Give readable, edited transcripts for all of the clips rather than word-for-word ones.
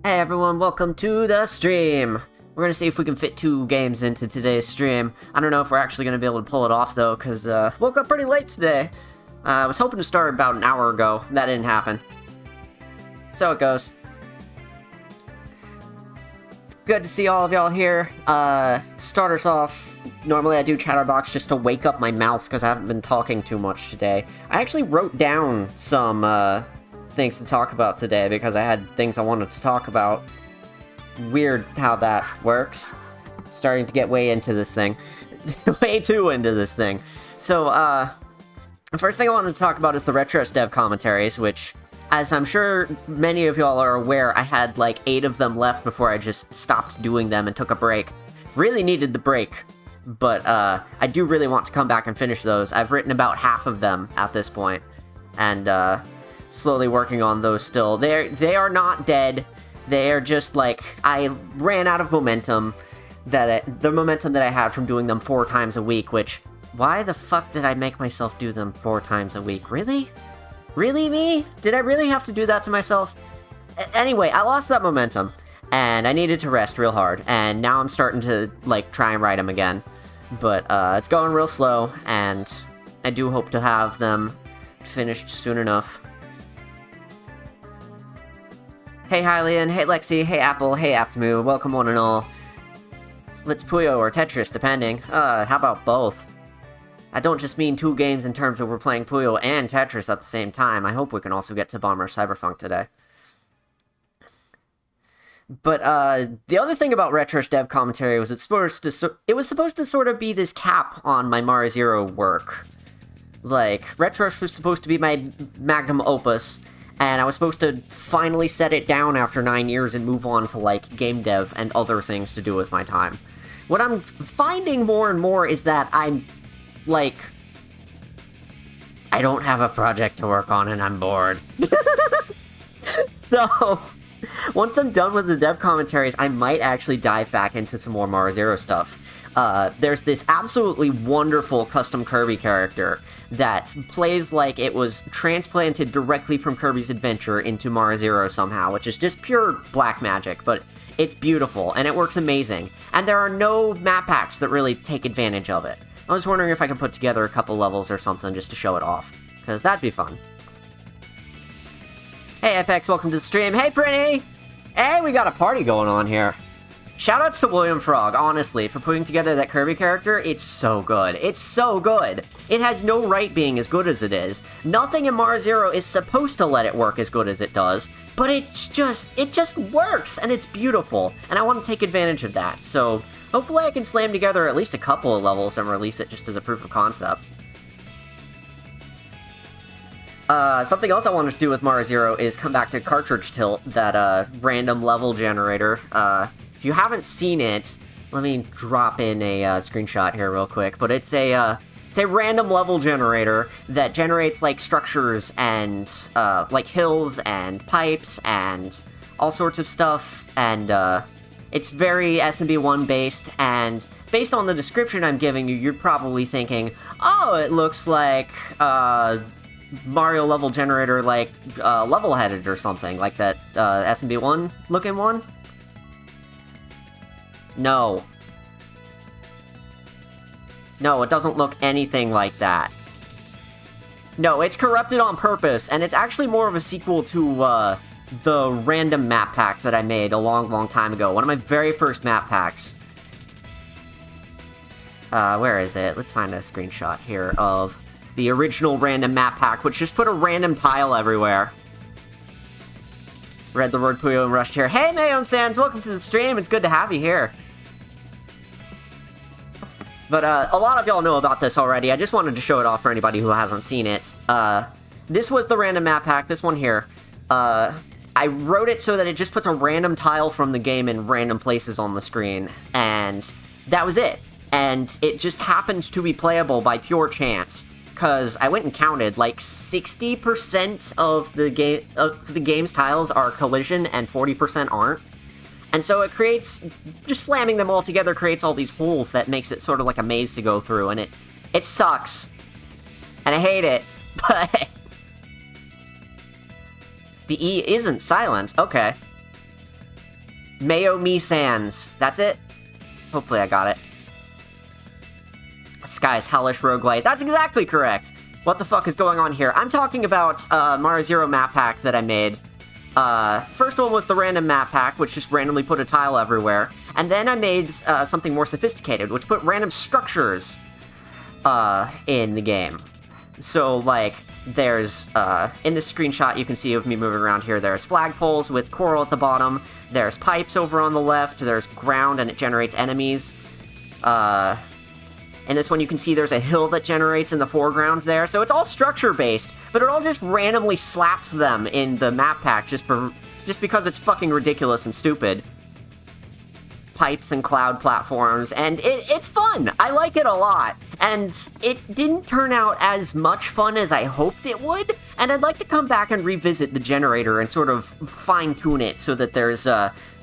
Hey everyone, welcome to the stream! We're gonna see if we can fit 2 games into today's stream. I don't know if we're actually gonna be able to pull it off though, because woke up pretty late today. I was hoping to start about an hour ago. That didn't happen. So it goes. It's good to see all of y'all here. Start us off. Normally I do Chatterbox just to wake up my mouth because I haven't been talking too much today. I actually wrote down some things to talk about today because I had things I wanted to talk about. It's weird how that works. Starting to get way into this thing. Way too into this thing. So, the first thing I wanted to talk about is the Retrush dev commentaries, which, as I'm sure many of y'all are aware, I had like 8 of them left before I just stopped doing them and took a break. Really needed the break, but I do really want to come back and finish those. I've written about half of them at this point, and slowly working on those still. They are not dead. They are just like, I ran out of momentum, the momentum that I had from doing them 4 times a week, which, why the fuck did I make myself do them 4 times a week? Really? Really, me? Did I really have to do that to myself? Anyway, I lost that momentum, and I needed to rest real hard, and now I'm starting to, like, try and write them again. But, it's going real slow, and I do hope to have them finished soon enough. Hey Hylian, hey Lexi, hey Apple, hey Aptmoo, welcome one and all. Let's Puyo or Tetris, depending. How about both? I don't just mean 2 games in terms of we're playing Puyo and Tetris at the same time. I hope we can also get to Bomber Cyberfunk today. But, the other thing about Retrush dev commentary was it was supposed to sort of be this cap on my Mara Zero work. Like, Retrush was supposed to be my magnum opus, and I was supposed to finally set it down after 9 years and move on to, like, game dev and other things to do with my time. What I'm finding more and more is that I'm, like, I don't have a project to work on and I'm bored. So, once I'm done with the dev commentaries, I might actually dive back into some more Mara Zero stuff. There's this absolutely wonderful custom Kirby character that plays like it was transplanted directly from Kirby's Adventure into Mara Zero somehow, which is just pure black magic, but it's beautiful, and it works amazing. And there are no map packs that really take advantage of it. I was wondering if I could put together a couple levels or something just to show it off, because that'd be fun. Hey Apex, welcome to the stream. Hey Prinny! Hey, we got a party going on here. Shoutouts to William Frog, honestly, for putting together that Kirby character. It's so good. It's so good. It has no right being as good as it is. Nothing in Mara Zero is supposed to let it work as good as it does, but it just works, and it's beautiful, and I want to take advantage of that, so hopefully I can slam together at least a couple of levels and release it just as a proof of concept. Something else I wanted to do with Mara Zero is come back to Cartridge Tilt, that, random level generator. If you haven't seen it, let me drop in a, screenshot here real quick, but it's a random level generator that generates, like, structures and, like, hills and pipes and all sorts of stuff, and, it's very SMB1 based, and based on the description I'm giving you, you're probably thinking, oh, it looks like, Mario level generator, like, level-headed or something, like that, SMB1 looking one? No. No, it doesn't look anything like that. No, it's corrupted on purpose, and it's actually more of a sequel to, the random map pack that I made a long, long time ago. One of my very first map packs. Where is it? Let's find a screenshot here of the original random map pack, which just put a random tile everywhere. Read the word Puyo and rushed here. Hey, Mayom Sands, welcome to the stream. It's good to have you here. But, a lot of y'all know about this already. I just wanted to show it off for anybody who hasn't seen it. This was the random map pack, this one here. I wrote it so that it just puts a random tile from the game in random places on the screen, and that was it. And it just happened to be playable by pure chance, because I went and counted, like, 60% of the game's tiles are collision and 40% aren't. And so it creates, just slamming them all together creates all these holes that makes it sort of like a maze to go through, and it sucks. And I hate it, but The E isn't silent. Okay. Mayo Me Sans. That's it? Hopefully I got it. Sky's Hellish Roguelite. That's exactly correct! What the fuck is going on here? I'm talking about Mario Zero map pack that I made. First one was the random map pack, which just randomly put a tile everywhere. And then I made something more sophisticated, which put random structures in the game. So, like, there's, in this screenshot you can see of me moving around here, there's flagpoles with coral at the bottom, there's pipes over on the left, there's ground and it generates enemies. In this one you can see there's a hill that generates in the foreground there, so it's all structure-based, but it all just randomly slaps them in the map pack just because it's fucking ridiculous and stupid. Pipes and cloud platforms, and it's fun! I like it a lot, and it didn't turn out as much fun as I hoped it would, and I'd like to come back and revisit the generator and sort of fine-tune it so that there's,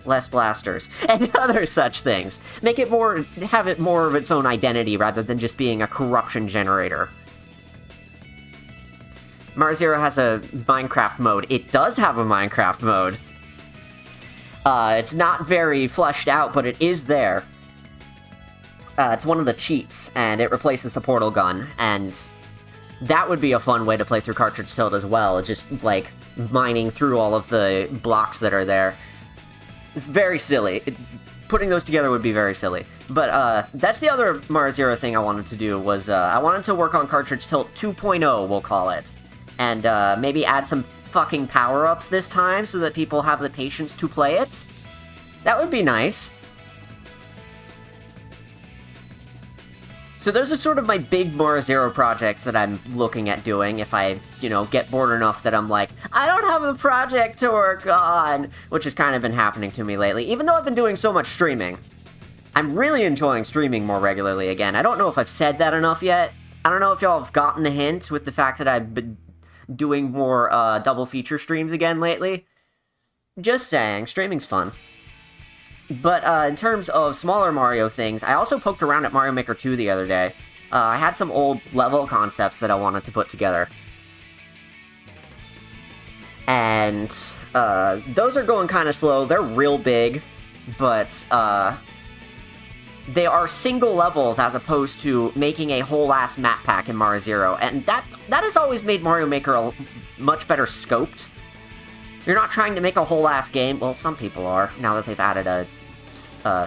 less blasters, and other such things. Have it more of its own identity rather than just being a corruption generator. Mario Zero has a Minecraft mode. It does have a Minecraft mode. It's not very fleshed out, but it is there. It's one of the cheats, and it replaces the portal gun, and that would be a fun way to play through Cartridge Tilt as well, just, like, mining through all of the blocks that are there. It's very silly. Putting those together would be very silly. But, that's the other Mario Zero thing I wanted to do, was, I wanted to work on Cartridge Tilt 2.0, we'll call it. And, maybe add some fucking power-ups this time, so that people have the patience to play it. That would be nice. So those are sort of my big Mario Zero projects that I'm looking at doing if I, you know, get bored enough that I'm like, I don't have a project to work on, which has kind of been happening to me lately, even though I've been doing so much streaming. I'm really enjoying streaming more regularly again. I don't know if I've said that enough yet. I don't know if y'all have gotten the hint with the fact that I've been doing more double feature streams again lately. Just saying, streaming's fun. But in terms of smaller Mario things, I also poked around at Mario Maker 2 the other day. I had some old level concepts that I wanted to put together. And those are going kind of slow. They're real big, but they are single levels as opposed to making a whole-ass map pack in Mario Zero. And that has always made Mario Maker much better scoped. You're not trying to make a whole-ass game. Well, some people are, now that they've added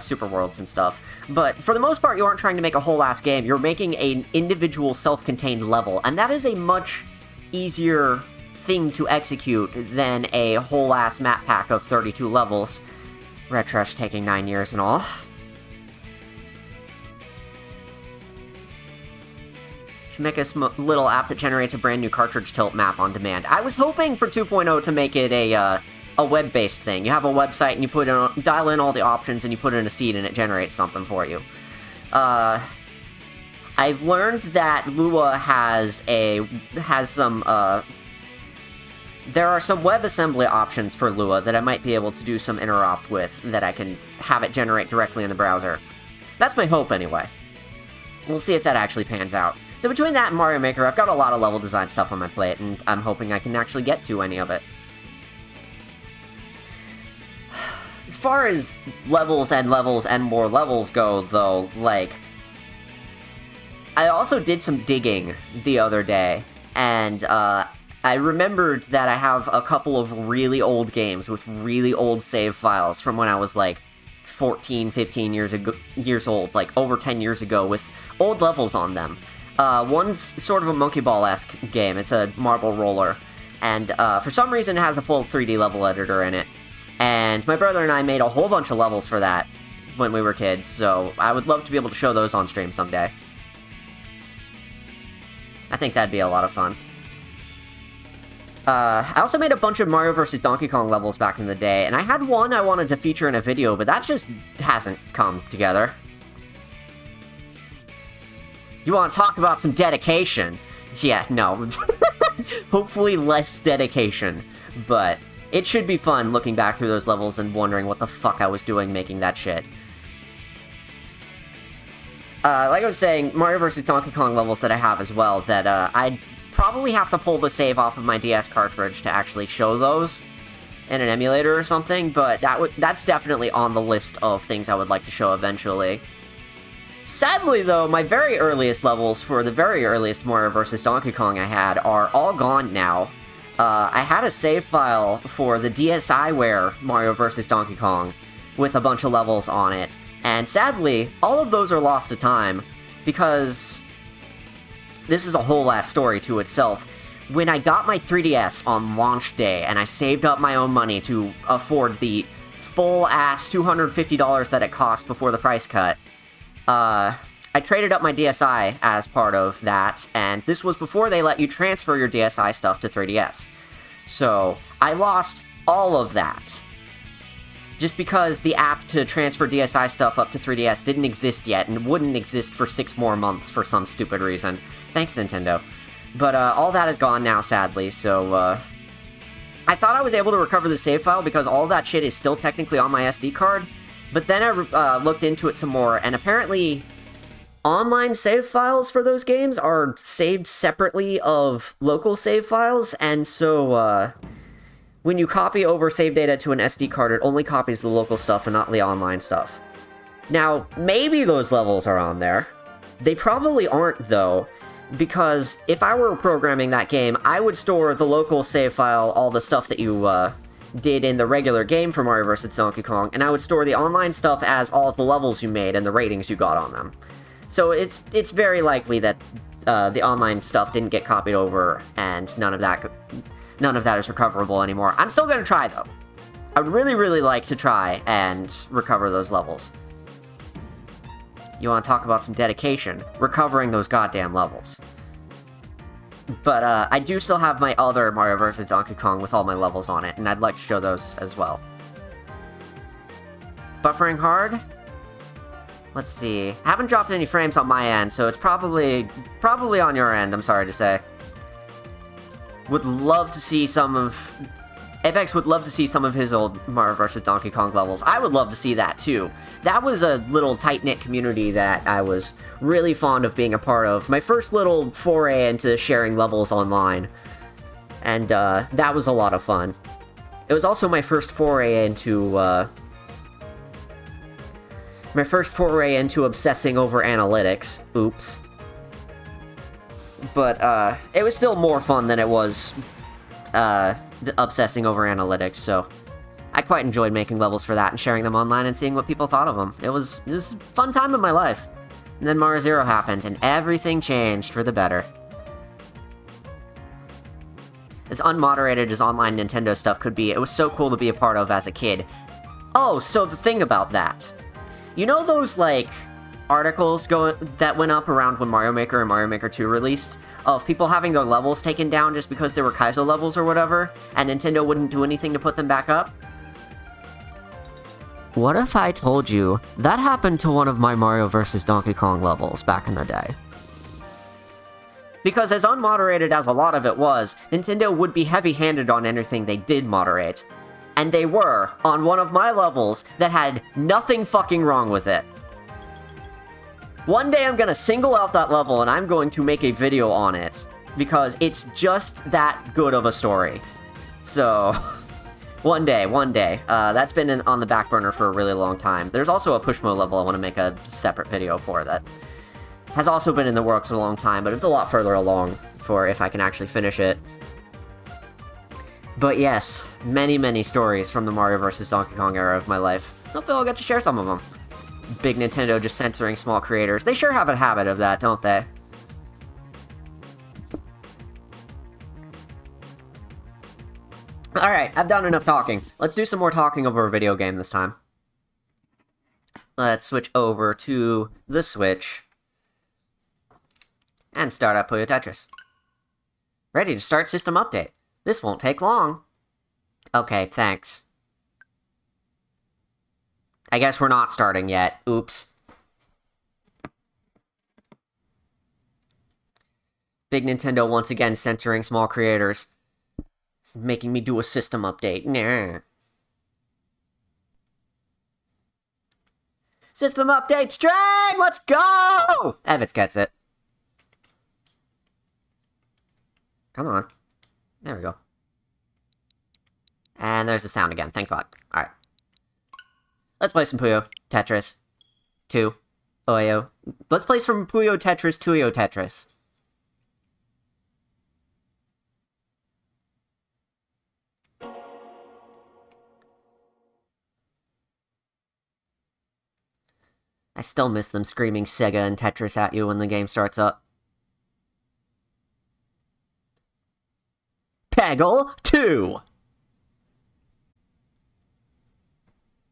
Super Worlds and stuff. But for the most part, you aren't trying to make a whole-ass game. You're making an individual self-contained level. And that is a much easier thing to execute than a whole-ass map pack of 32 levels. Retrush taking 9 years and all. Should make a little app that generates a brand new Cartridge Tilt map on demand. I was hoping for 2.0 to make it a web-based thing. You have a website and you dial in all the options and you put in a seed and it generates something for you. I've learned that Lua has some, there are some WebAssembly options for Lua that I might be able to do some interop with, that I can have it generate directly in the browser. That's my hope, anyway. We'll see if that actually pans out. So between that and Mario Maker, I've got a lot of level design stuff on my plate, and I'm hoping I can actually get to any of it. As far as levels and more levels go, though, like, I also did some digging the other day, and I remembered that I have a couple of really old games with really old save files from when I was, like, 14, 15 years old, like, over 10 years ago, with old levels on them. One's sort of a Monkey Ball-esque game. It's a marble roller, and for some reason it has a full 3D level editor in it. And my brother and I made a whole bunch of levels for that when we were kids, so I would love to be able to show those on stream someday. I think that'd be a lot of fun. I also made a bunch of Mario vs. Donkey Kong levels back in the day, and I had one I wanted to feature in a video, but that just hasn't come together. You want to talk about some dedication? Yeah, no. Hopefully less dedication, but it should be fun looking back through those levels and wondering what the fuck I was doing making that shit. Like I was saying, Mario vs. Donkey Kong levels that I have as well, that I'd probably have to pull the save off of my DS cartridge to actually show those. in an emulator or something, but that's definitely on the list of things I would like to show eventually. Sadly, though, my very earliest levels for the very earliest Mario vs. Donkey Kong I had are all gone now. I had a save file for the DSiWare Mario vs. Donkey Kong with a bunch of levels on it, and sadly, all of those are lost to time, because this is a whole ass story to itself. When I got my 3DS on launch day, and I saved up my own money to afford the full-ass $250 that it cost before the price cut, I traded up my DSi as part of that, and this was before they let you transfer your DSi stuff to 3DS. So, I lost all of that. Just because the app to transfer DSi stuff up to 3DS didn't exist yet, and wouldn't exist for 6 more months for some stupid reason. Thanks, Nintendo. But, all that is gone now, sadly, so, I thought I was able to recover the save file because all that shit is still technically on my SD card, but then I looked into it some more, and apparently online save files for those games are saved separately of local save files, and so, when you copy over save data to an SD card, it only copies the local stuff and not the online stuff. Now, maybe those levels are on there. They probably aren't, though, because if I were programming that game, I would store the local save file, all the stuff that you, did in the regular game for Mario vs. Donkey Kong, and I would store the online stuff as all of the levels you made and the ratings you got on them. So it's very likely that the online stuff didn't get copied over, and none of that is recoverable anymore. I'm still gonna try, though. I would really, really like to try and recover those levels. You want to talk about some dedication? Recovering those goddamn levels. But, I do still have my other Mario vs. Donkey Kong with all my levels on it, and I'd like to show those as well. Buffering hard? Let's see. I haven't dropped any frames on my end, so it's probably on your end, I'm sorry to say. Would love to see some of... Apex would love to see some of his old Mario vs. Donkey Kong levels. I would love to see that, too. That was a little tight-knit community that I was really fond of being a part of. My first little foray into sharing levels online. And, that was a lot of fun. It was also my first foray into, obsessing over analytics. Oops. But, it was still more fun than it was, obsessing over analytics, so I quite enjoyed making levels for that and sharing them online and seeing what people thought of them. It was a fun time in my life. And then Mario Zero happened, and everything changed for the better. As unmoderated as online Nintendo stuff could be, it was so cool to be a part of as a kid. Oh, so the thing about that. You know those, like, articles that went up around when Mario Maker and Mario Maker 2 released, of people having their levels taken down just because they were Kaizo levels or whatever, and Nintendo wouldn't do anything to put them back up? What if I told you that happened to one of my Mario vs. Donkey Kong levels back in the day? Because as unmoderated as a lot of it was, Nintendo would be heavy-handed on anything they did moderate. And they were, on one of my levels that had nothing fucking wrong with it. One day I'm gonna single out that level and I'm going to make a video on it, because it's just that good of a story. So, one day. That's been on the back burner for a really long time. There's also a Pushmo level I want to make a separate video for that has also been in the works for a long time, but it's a lot further along for if I can actually finish it. But yes, many, many stories from the Mario vs. Donkey Kong era of my life. Hopefully I'll get to share some of them. Big Nintendo just censoring small creators. They sure have a habit of that, don't they? Alright, I've done enough talking. Let's do some more talking over a video game this time. Let's switch over to the Switch. And start up Puyo Tetris. Ready to start system update. This won't take long. Okay, thanks. I guess we're not starting yet. Oops. Big Nintendo once again censoring small creators. Making me do a system update. Nah. System update stream! Let's go! Evitz gets it. Come on. There we go. And there's the sound again, thank God. Alright. Let's play some Puyo Tetris 2. Oyo. Let's play some Puyo Tetris, Tuyo Tetris. I still miss them screaming Sega and Tetris at you when the game starts up. Peggle 2!